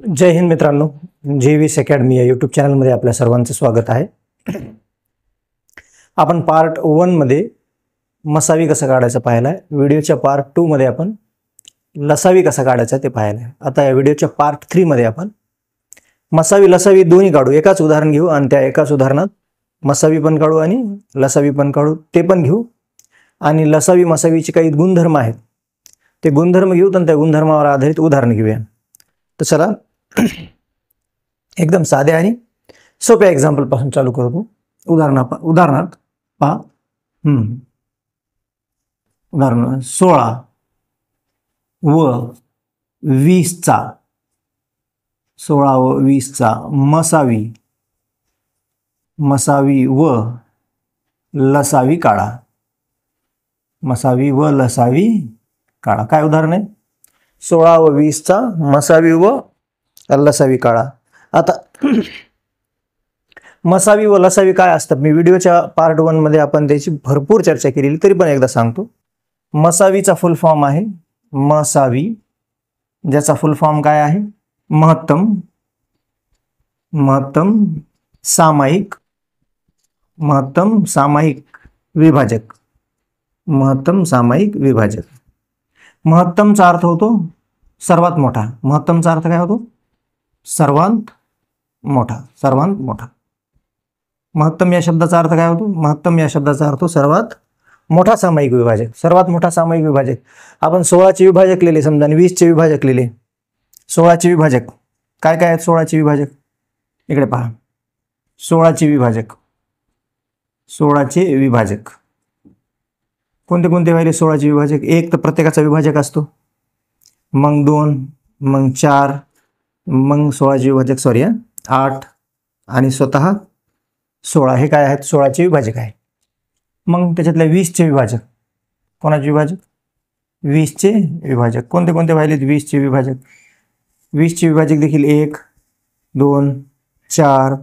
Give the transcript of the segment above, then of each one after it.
जय हिंद मित्रांनो, JVS academy या YouTube चॅनलमध्ये आपल्या सर्वांचं स्वागत आहे. आपण पार्ट 1 मध्ये मसावी कसा काढायचा पाहिला आहे. व्हिडिओच्या पार्ट 2 मध्ये आपण लसावी कसा काढायचा ते पाहिलं आहे. आता या व्हिडिओच्या पार्ट 3 मध्ये आपण मसावी लसावी दोन्ही काढू. एकाच उदाहरण घेऊ आणि त्या एकाच उदाहरणात मसावी पण काढू आणि लसावी पण काढू, ते पण घेऊ. आणि लसावी मसावीचे काही गुणधर्म आहेत ते गुणधर्म घेऊ आणि त्या गुणधर्मावर आधारित उदाहरण घेऊया. तर चला एकदम साध्या आणि सोप्या एक्झाम्पल पासून चालू करतो. उदाहरणार्थ पहा, उदाहरण 16 व 20 चा 16 व 20 चा मसावी व लसावी काढा. मसावी व लसावी काढा. काय उदाहरण आहे? 16 व 20 चा मसावी व लसावी काढा. आता मसावी व लसावी काय असतात मी व्हिडिओच्या पार्ट 1 मध्ये आपण त्याची भरपूर चर्चा केलेली, तरी पण एकदा सांगतो. मसावीचा फुल फॉर्म आहे मसावी, ज्याचा फुल फॉर्म काय आहे? महत्तम सामायिक विभाजक. महत्तम सामायिक विभाजक. महत्तमचा अर्थ होतो सर्वात मोठा. महत्तमचा अर्थ काय होतो? सर्वात मोठा. महत्तम या शब्दाचा अर्थ काय होतो? महत्तम या शब्दाचा अर्थ सर्वात मोठा सामायिक विभाजक. सर्वात मोठा सामायिक विभाजक. आपण 16 चे विभाजक लिहिले समजा आणि 20 चे विभाजक लिहिले. 16 चे विभाजक काय काय आहेत? 16 चे विभाजक इकडे पहा. 16 चे विभाजक कोणते कोणते व्हायले? 16 चे विभाजक. एक तर प्रत्येकाचा विभाजक असतो, मग 2, मग 4, मग 16 चे विभाजक 8 आणि स्वतः 16 हे काय आहेत? 16 चे विभाजक आहे. मग त्याच्यातल्या 20 चे विभाजक. कोणाचे विभाजक? 20 चे विभाजक. कोणते कोणते व्हायले 20 चे विभाजक? 20 चे विभाजक देखील 1, 2, 4,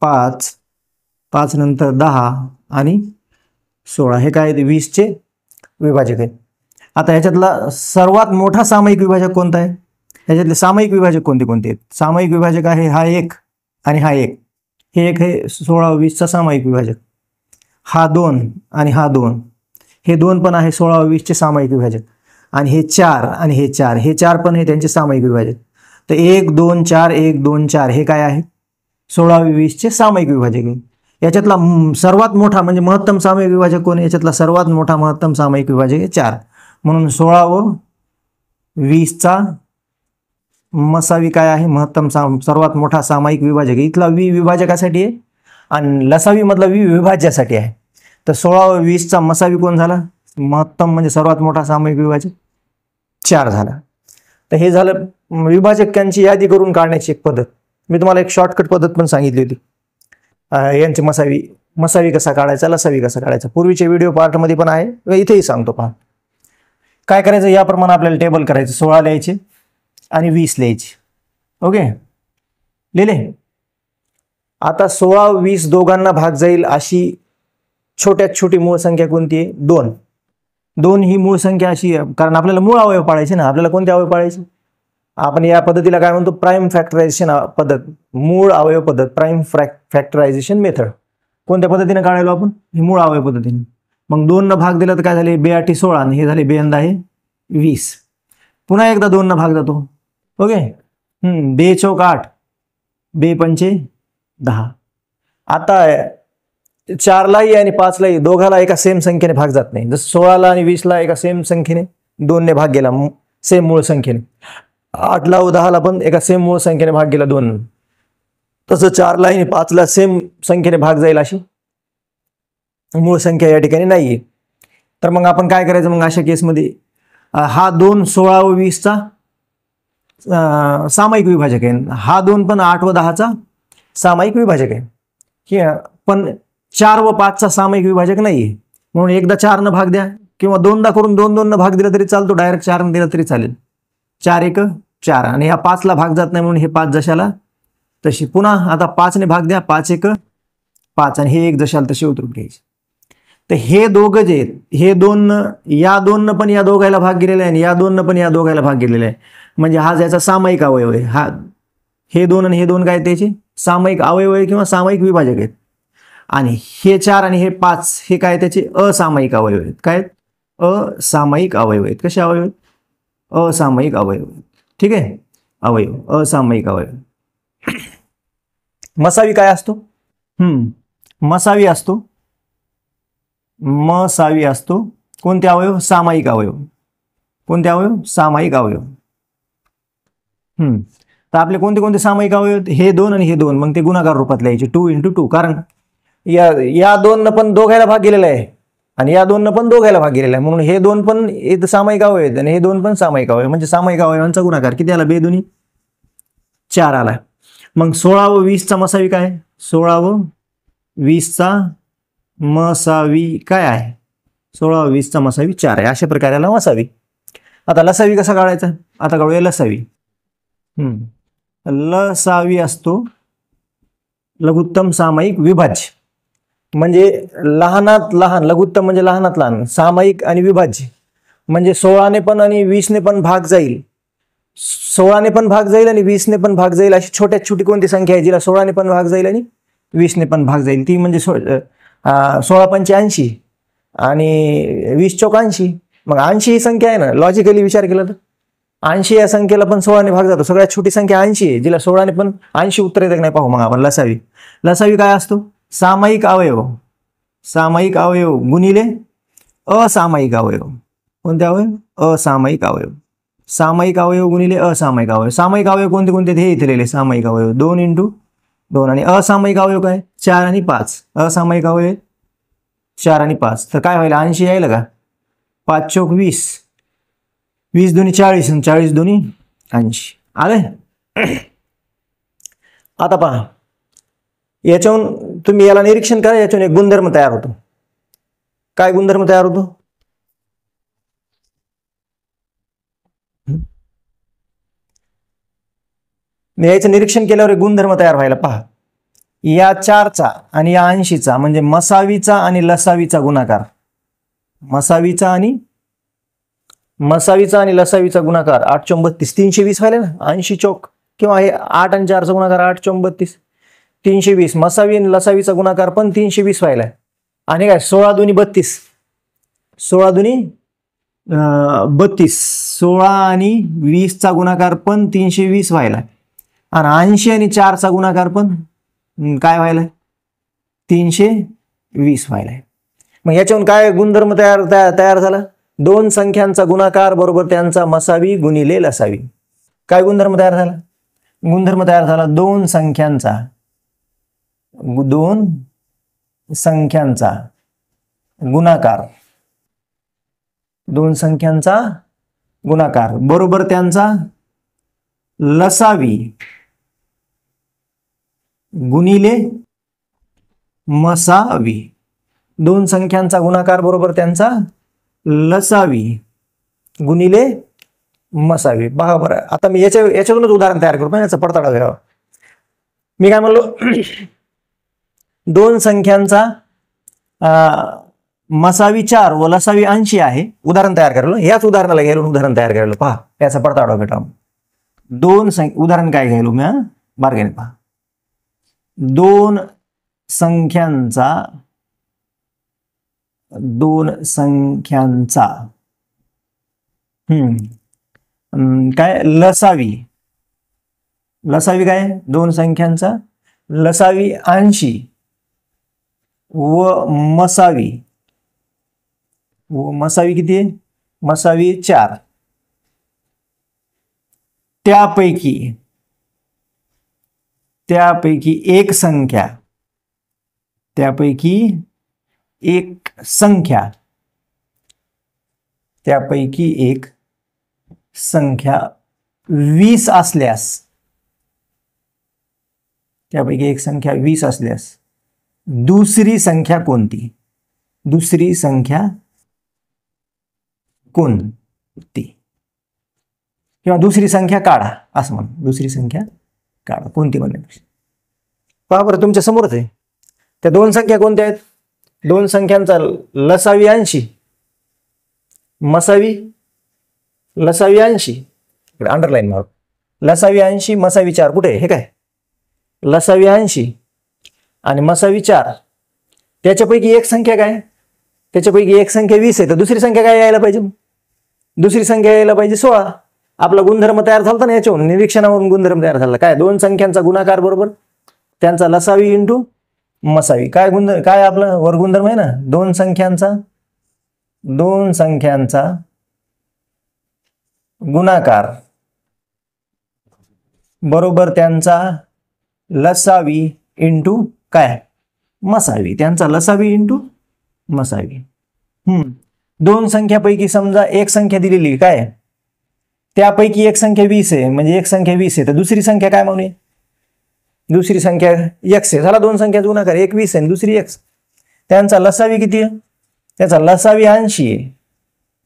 5 नंतर 10 आणि 16 हे काय? 20 चे विभाजक आहे. आता ह्याच्यातला सर्वात मोठा सामायिक विभाजक कोणता आहे? ह्याच्यातले सामायिक विभाजक कोणते कोणते आहेत? सामायिक विभाजक आहे हा 1 आणि हा 1. हे 1 आहे 16 व 20 चा सामायिक विभाजक. हा 2 आणि हा 2. हे 2 पण आहे 16 व 20 चे सामायिक विभाजक. आणि हे 4 आणि हे 4. हे 4 पण आहे त्यांचे सामायिक विभाजक. तर 1 2 4 1 2 4 हे काय आहे? 16 व 20 चे सामायिक विभाजक आहे. याच्यातला सर्वात मोठा म्हणजे महत्तम सामायिक विभाजक कोण आहे? याच्यातला सर्वात मोठा महत्तम सामायिक विभाजक आहे 4. म्हणून 16 व 20 चा मसावी काय आहे? महत्तम सर्वात मोठा सामायिक विभाजक. इथला विभाजकासाठी आहे आणि लसावी मधला विभाज्यासाठी आहे. तर 16 व 20 चा मसावी कोण झाला? महत्तम म्हणजे सर्वात मोठा सामायिक विभाजक 4 झाला. तर हे झालं विभाजकांची यादी करून काढण्याची एक पद्धत. मी तुम्हाला एक शॉर्टकट पद्धत पण सांगितली होती. यांचे मसावी कसा काढायचा, लसावी कसा काढायचा पूर्वीच्या व्हिडिओ पार्ट मध्ये पण आहे, इथेही सांगतो. पहा काय करायचं, याप्रमाणे आपल्याला टेबल करायचं. 16 लिहायचे आणि 20 लिहायचे. ओके, लिहिले. आता 16 व 20 दोघांना भाग जाईल अशी छोट्यात छोटी मूळ संख्या कोणती आहे? 2. 2 ही मूळ संख्या अशी आहे कारण आपल्याला मूळ अवयव पाळायचे ना. आपल्याला कोणते अवयव पाळायचे? आपण या पद्धतीला काय म्हणतो? प्राइम फॅक्टरायझेशन पद्धत, मूळ अवयव पद्धत, प्राइम फॅक्टरायझेशन मेथड. कोणत्या पद्धतीने काढायला आपण? ही मूळ अवयव पद्धतीने. मग 2 न भाग दिला तर काय झाले? 2 8 16 आणि हे झाले 2 आहे 20. पुन्हा एकदा 2 न भाग जातो. ओके, 2 चौक 8, 2 पंचे 10. आता 4 लाही आणि 5 लाही दोघाला एका सेम संख्येने भाग जात नाही. जसं 16 ला आणि 20 ला एका सेम संख्येने 2 ने भाग गेला, सेम मूळ संख्येने. 8 ला व 10 ला पण एका सेम मूळ संख्येने भाग गेला 2. तसं 4 ला आणि 5 ला सेम संख्येने भाग जाईल अशी मूळ संख्या या ठिकाणी नाहीये. तर मग आपण काय करायचं? मग अशा केसमध्ये हा 2 16 व 20 चा सामायिक विभाजक आहे. हा 2 पण 8 व 10 चा सामायिक विभाजक आहे. पण 4 व 5 चा सामायिक विभाजक नाहीये. म्हणून एकदा 4 न भाग द्या किंवा 2दा करून 2 2 न भाग दिला तरी चालतो. डायरेक्ट 4 न दिला तरी चालेल. 4 1 4 आणि ह्या 5 ला भाग जात नाही म्हणून हे 5 जशाला तशी. पुन्हा आता 5 ने भाग द्या. 5 1 5 आणि हे 1 जशाला तशी उतरून घ्यायचे. तर हे दोघं जे हे दोन या दोन पण या दोघायला भाग गेलेला आहे आणि या दोन पण या दोघायला भाग गेलेला आहे. म्हणजे हा ज्याचा सामायिक अवयव आहे, हा हे 2 आणि हे 2 काय त्याचे सामायिक अवयव आहे किंवा सामायिक विभाजक आहेत. आणि हे 4 आणि हे 5 हे काय त्याचे असामायिक अवयव आहेत. काय असामायिक अवयव आहेत. कसे अवयव आहेत? असामायिक अवयव. ठीक आहे, अवयव असामायिक अवयव. मसावी काय असतो? मसावी असतो. मसावी असतो कोणते अवयव? सामायिक अवयव. कोणते अवयव? सामायिक अवयव. तर आपले कोणते कोणते सामायिक अवयव? हे 2 आणि हे 2. मग ते गुणाकार रूपात लिहायचे 2 × 2. कारण या 2 पण दोघायला भाग गेलेला आहे आणि या 2 पण दोघायला भाग गेलेला आहे, म्हणून हे 2 पण सामायिक अवयव आहेत आणि हे 2 पण सामायिक अवयव. म्हणजे सामायिक अवयवांचा गुणाकार किती आला? 2 × 2 = 4 आला. मग 16 व 20 चा मसावी काय? 16 व 20 चा मसावी काय आहे? 16 व 20 चा मसावी 4 आहे. अशा प्रकारे आला मसावी. आता लसावी कसा काढायचा? आता काढूया लसावी. लसावी असतो लघुत्तम सामायिक विभाज्य. म्हणजे लहानात लहान, लघुत्तम म्हणजे लहानात लहान, सामायिक आणि विभाज्य म्हणजे 16 ने पण आणि 20 ने पण भाग जाईल. 16 ने पण भाग जाईल आणि 20 ने पण भाग जाईल अशी छोट्यात छोटी कोणती संख्या आहे जिला 16 ने पण भाग जाईल आणि 20 ने पण भाग जाईल? ती म्हणजे 16 × 5 = 80 आणि 20 × 4 = 80. मग 80 ही संख्या आहे ना, लॉजिकली विचार केला तर 80 या संख्येला पण 16 ने भाग जातो. सगळ्यात छोटी संख्या 80 आहे जिला 16 ने पण 80 उत्तर येतं नाही. पाहू मग आपण लसावी. लसावी काय असतो? सामायिक अवयव. सामायिक अवयव गुणिले असामायिक अवयव. कोणते अवयव? असामायिक अवयव. सामायिक अवयव गुणिले असामायिक अवयव. सामायिक अवयव कोणते कोणते? हे इथे लिहिले सामायिक अवयव 2 × 2 आणि असामायिक अवयव काय? 4 आणि 5. असामायिक अवयव 4 आणि 5. तर काय व्हायला? 80 यायला का? 5 × 4 = 20. 20 × 2 = 40 आणि 40 × 2 = 80 आले. आता पहा, याच्याहून तुम्ही याला निरीक्षण करा. याच्याहून एक गुणधर्म तयार होतो. काय गुणधर्म तयार होतो? याचं निरीक्षण केल्यावर एक गुणधर्म तयार व्हायला पहा. या 4चा आणि या 80चा म्हणजे मसावीचा आणि लसावीचा गुणाकार. मसावीचा आणि लसावीचा गुणाकार 8 × 32 320 व्हायला ना. 80 चौक किंवा हे 8 आणि 4चा गुणाकार 8 × 32 320. मसावी आणि लसावीचा गुणाकार पण 320 व्हायला. आणि काय 16 × 2 = 32. 16 × 2 = 32. 16 आणि 20 चा गुणाकार पण 320 व्हायला आणि 80 आणि 4चा गुणाकार पण काय व्हायला? 320 व्हायला. मग याच्यावरून काय गुणधर्म तयार झाला? 2 संख्यांचा गुणाकार बरोबर त्यांचा मसावी गुणिले लसावी. काय गुणधर्म तयार झाला? गुणधर्म तयार झाला 2 संख्यांचा गुणाकार. 2 संख्यांचा गुणाकार बरोबर त्यांचा लसावी गुणिले मसावी. 2 संख्यांचा गुणाकार बरोबर त्यांचा लसावी गुणिले मसावी. बघा बरं, आता मी याच्यातूनच उदाहरण तयार करतो. याचा पडताळा घ्यावा. मी काय म्हणलो? 2 संख्यांचा मसावी 4 व लसावी 80 आहे. उदाहरण तयार करायला याच उदाहरणाला घ्यायला उदाहरण तयार करायला पहा. याचा पडताळा भेटा. 2 उदाहरण काय घ्यायलो मी बारकाईने पहा. 2 संख्यांचा काय लसावी काय 2 संख्यांचा लसावी 80 व मसावी किती आहे? मसावी 4. त्यापैकी एक संख्या 20 असल्यास दुसरी संख्या कोणती? किंवा दुसरी संख्या काढा असं म्हणा. दुसरी संख्या काढा कोणती म्हणण्यापेक्षा. पहा बरं, तुमच्या समोरच आहे. त्या 2 संख्या कोणत्या आहेत? 2 संख्यांचा लसावी 80 मसावी लसावी 80. अंडरलाईन मारू. लसावी 80 मसावी 4 कुठे आहे? हे काय लसावी 80 आणि मसावी 4, त्याच्यापैकी एक संख्या काय? त्याच्यापैकी एक संख्या 20 आहे, तर दुसरी संख्या काय यायला पाहिजे? दुसरी संख्या यायला पाहिजे 16. आपला गुणधर्म तयार झाला ना याच्यावरून, निरीक्षणावरून गुणधर्म तयार झाला. काय? दोन संख्यांचा गुणाकार बरोबर त्यांचा लसावी इंटू मसावी. काय गुणधर्म? काय आपला वर गुणधर्म आहे ना, दोन संख्यांचा गुणाकार बरोबर त्यांचा लसावी इंटू काय? मसावी. त्यांचा लसावी इंटू मसावी. दोन संख्यापैकी समजा एक संख्या दिलेली काय, त्यापैकी एक संख्या 20 आहे, म्हणजे एक संख्या 20 आहे, तर दुसरी संख्या काय म्हणूया? दुसरी संख्या x आहे. झाला दोन संख्या गुणाकार, एक 20 आहे दुसरी x. त्यांचा लसावी किती आहे? त्याचा लसावी 80 आहे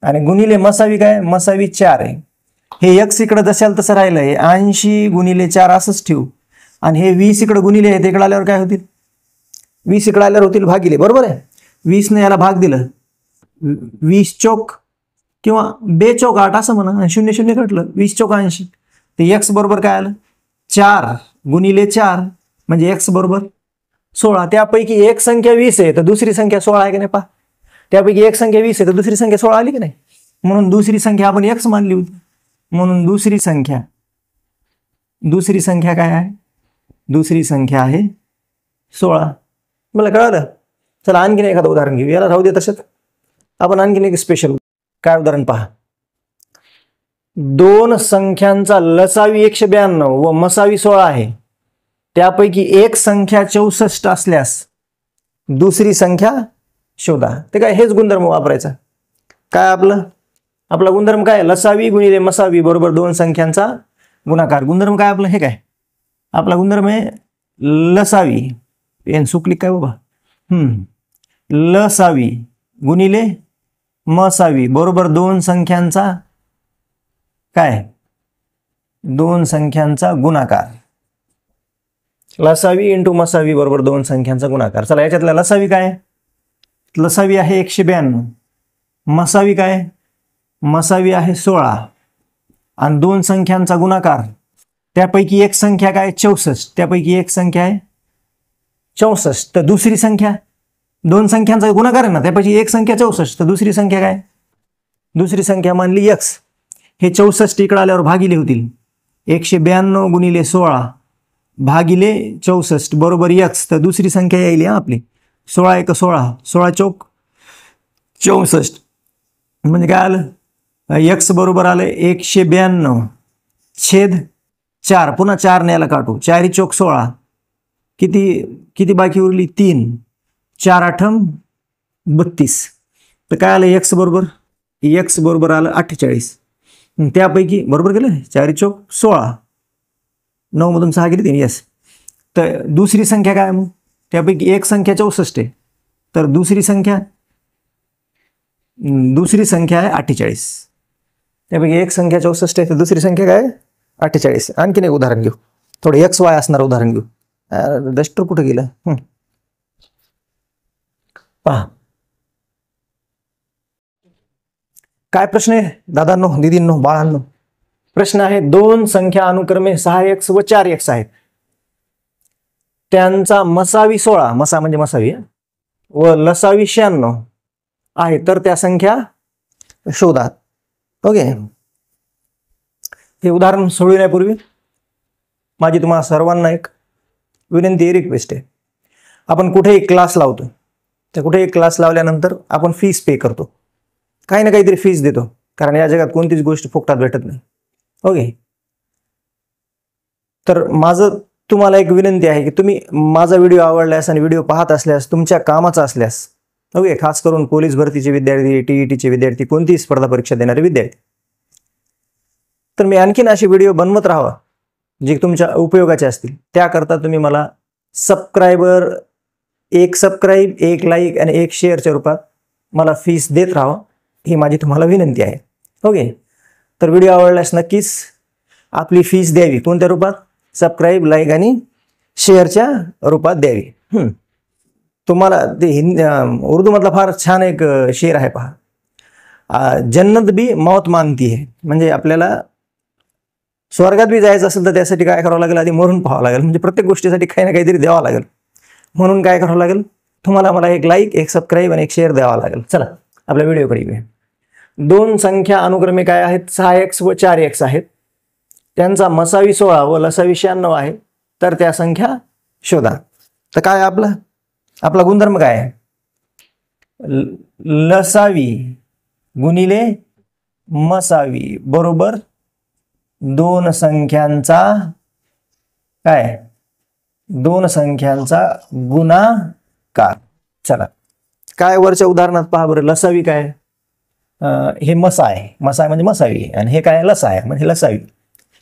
आणि गुणिले मसावी काय? मसावी 4 आहे. हे x इकडे जशाल तसं राहिलं, हे 80 गुणिले 4 असंच ठेवू आणि हे 20 इकडे गुणिले आहे, इकडे आल्यावर काय होतील? 20 इकडे आल्यावर होतील भागिले. बरोबर आहे. 20 ने याला भाग दिलं, 20 चौक किंवा बेचौक 8 असं म्हणा, 0 0 कटलं, 20 चौक 80. ते x बरोबर काय आलं? 4 गुणिले 4 म्हणजे x बरोबर 16. त्यापैकी एक संख्या 20 आहे तर दुसरी संख्या 16 आहे की नाही? पहा, त्यापैकी एक संख्या 20 आहे तर दुसरी संख्या 16 आली की नाही? म्हणून दुसरी संख्या आपण x मानली होती. म्हणून दुसरी संख्या काय आहे? दुसरी संख्या आहे 16. मला कळालं. चला आणखीन एखादं उदाहरण घेऊ. याला राहू दे तसंच, आपण आणखीन एक स्पेशल काय उदाहरण पहा. दोन संख्यांचा लसावी 192 व मसावी 16 आहे, त्यापैकी एक संख्या 64 असल्यास दुसरी संख्या शोधा. ते काय? हेच गुणधर्म वापरायचा. काय आपला गुणधर्म काय? लसावी गुणिले मसावी बरोबर दोन संख्यांचा गुणाकार. गुणधर्म काय आपलं? हे काय आपला गुणधर्म आहे? लसावी पेन सुकली काय बाबा, लसावी गुणिले मसावी बरोबर दोन संख्यांचा काय? दोन संख्यांचा गुणाकार. लसावी इंटू मसावी बरोबर दोन संख्यांचा गुणाकार. चला याच्यातला लसावी काय? लसावी आहे 192, मसावी काय? मसावी आहे 16 आणि दोन संख्यांचा गुणाकार, त्यापैकी एक संख्या काय? 64. त्यापैकी एक संख्या आहे 64, तर दुसरी संख्या, दोन संख्यांचा गुणाकार आहे ना, त्यापैकी एक संख्या 64, तर दुसरी संख्या काय? दुसरी संख्या मानली x. हे 64 इकडे आल्यावर भागिले होतील. 192 गुणिले 16 भागिले 64 बरोबर x, तर दुसरी संख्या येईल आपली 16 1 16, 16 चौक 64 म्हणजे काय आलं? x बरोबर आलं 192 छेद 4. पुन्हा 4 ने याला काटू, 4 चौक 16, किती बाकी उरली? 3. 4 8 32. तर काय आलं? x बरोबर आलं 48. त्यापैकी बरोबर गेलं 4 चौक 16, 9 मधून 6 गेली 3. यस. तर दुसरी संख्या काय मग? त्यापैकी एक संख्या 64 आहे, तर दुसरी संख्या आहे 48. त्यापैकी एक संख्या 64 आहे तर दुसरी संख्या काय? 48. आणखीन एक उदाहरण घेऊ. थोडं XY असणार उदाहरण घेऊ. डस्टर कुठं गेलं? पहा काय प्रश्न आहे दादांनो, दीदींनो, बाळांनो. प्रश्न आहे दोन संख्या अनुक्रमे 6x व 4x आहेत, त्यांचा मसावी 16, मसा म्हणजे मसावी, व लसावी 96 आहे, तर त्या संख्या शोधा. ओके. हे उदाहरण सोडवण्यापूर्वी माझी तुम्हाला सर्वांना एक विनंती, रिक्वेस्ट आहे. आपण कुठेही क्लास लावतो, त्या कुठेही क्लास लावल्यानंतर आपण फीस पे करतो, काही ना काहीतरी फीस देतो, कारण या जगात कोणतीच गोष्ट फुकटात भेटत नाही. ओके. तर माझं तुम्हाला एक विनंती आहे की तुम्ही माझा व्हिडिओ आवडल्यास आणि व्हिडिओ पाहत असल्यास, तुमच्या कामाचा असल्यास, ओके, खास करून पोलीस भरतीचे विद्यार्थी, TETचे विद्यार्थी, कोणतीही स्पर्धा परीक्षा देणारे विद्यार्थी, तर मी आणखीन असे व्हिडिओ बनवत राहावा जे तुमच्या उपयोगाचे असतील. त्याकरता तुम्ही मला एक सबस्क्राईब, एक लाईक आणि एक शेअरच्या रूपात मला फीस देत राहा, ही माझी तुम्हाला विनंती आहे. ओके. तर व्हिडिओ आवडल्यास नक्कीच आपली फीस द्यावी. कोणत्या रूपात? सबस्क्राईब, लाईक आणि शेअरच्या रूपात द्यावी. तुम्हाला ते उर्दू मधला फार छान एक शेर आहे पहा, जन्नत भी मौत मांगती है, म्हणजे आपल्याला स्वर्गात बी जायचं असेल तर त्यासाठी काय करावं लागेल, आधी मरून पाहावं लागेल. म्हणजे प्रत्येक गोष्टीसाठी काही ना काहीतरी द्यावं लागेल. म्हणून काय करावं लागेल, तुम्हाला मला एक लाईक, एक सबस्क्राईब आणि एक शेअर द्यावा लागेल. चला आपल्या व्हिडिओकडे येऊया. दोन संख्या अनुक्रमे काय आहेत, 6x व 4x आहेत. त्यांचा मसावी 16 व लसावी 96 आहे. तर त्या संख्या शोधा. तर काय आपला गुणधर्म काय आहे, लसावी गुणिले मसावी बरोबर दोन संख्यांचा काय, दोन संख्यांचा गुणाकार. चला काय वरच्या उदाहरणात पहा बरं. लसावी काय, हे मसा आहे, मसा म्हणजे मसावी, आणि हे काय लसा आहे म्हणजे लसावी.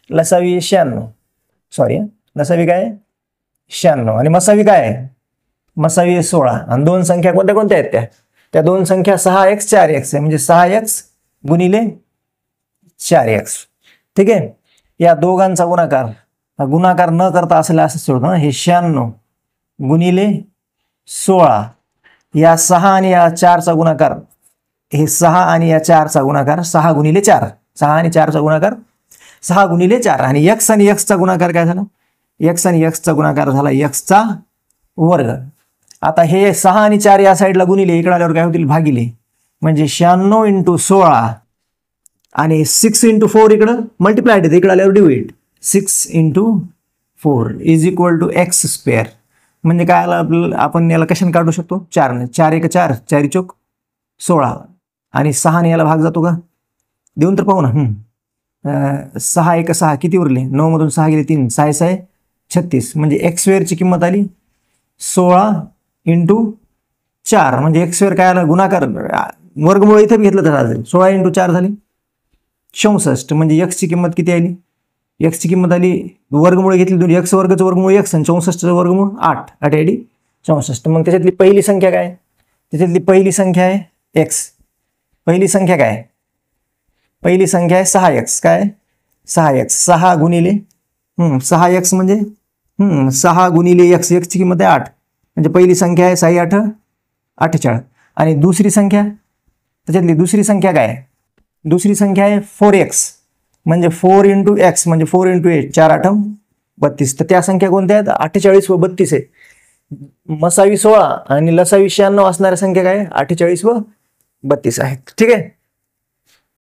लसावी 96, सॉरी लसावी काय 96 आणि मसावी काय आहे, मसावी 16. आणि दोन संख्या कोणत्या कोणत्या आहेत त्या दोन संख्या 6x 4x आहे. म्हणजे 6x गुणिले 4x. ठीक आहे. या दोघांचा गुणाकार न करता असले असं होतं ना, हे 96 गुणिले 16. या 6 आणि या 4चा गुणाकार, हे 6 आणि या 4चा गुणाकार 6 गुणिले 4, 6 आणि 4चा गुणाकार 6 गुणिले 4. आणि x आणि x चा गुणाकार काय झाला, x आणि x चा गुणाकार झाला x चा वर्ग. आता हे 6 आणि 4 या साईडला गुणिले, इकडे आल्यावर काय होतील भागिले. म्हणजे 96 × 16 आणि 6 × 4 इकडं मल्टिप्लायड, इकडे आल्यावर divide. 6 × 4 is equal to x². म्हणजे काय आलं, आपण याला कशाने काढू शकतो, 4ने. 4 1 4, 4 चौक 16 आणि 6 ने याला भाग जातो का, देऊन तर पाहू ना. 6 1 6 किती उरले, 9 मधून 6 गेले 3, 6 6 36. म्हणजे x² ची किंमत आली 16 × 4. म्हणजे x² काय आला, गुणाकार वर्गमूळ इथे घेतलं तर झालं 16 × 4 झाले 64. म्हणजे x ची किंमत किती आली, x ची किंमत आली, वर्गमूळ घेतली x वर्गचं वर्गमूळ x आणि 64चं वर्गमूळ 8, 8 × 64. मग त्याच्यातली पहिली संख्या काय, त्याच्यातली पहिली संख्या आहे x. पहिली संख्या काय, पहिली संख्या आहे 6x. काय 6x, 6 गुणिले 6x म्हणजे 6 गुणिले x, x ची किंमत आहे 8. म्हणजे पहिली संख्या आहे 6 8 48. आणि दुसरी संख्या, त्याच्यातली दुसरी संख्या काय, दुसरी संख्या आहे 4x. म्हणजे 4 × x म्हणजे 4 × 8, 4 8 32. तर त्या संख्या कोणत्या आहेत, 48 व 32 आहे. मसावी 16 आणि लसावी 96 असणाऱ्या संख्या काय, 48 व 32 आहेत. ठीक आहे.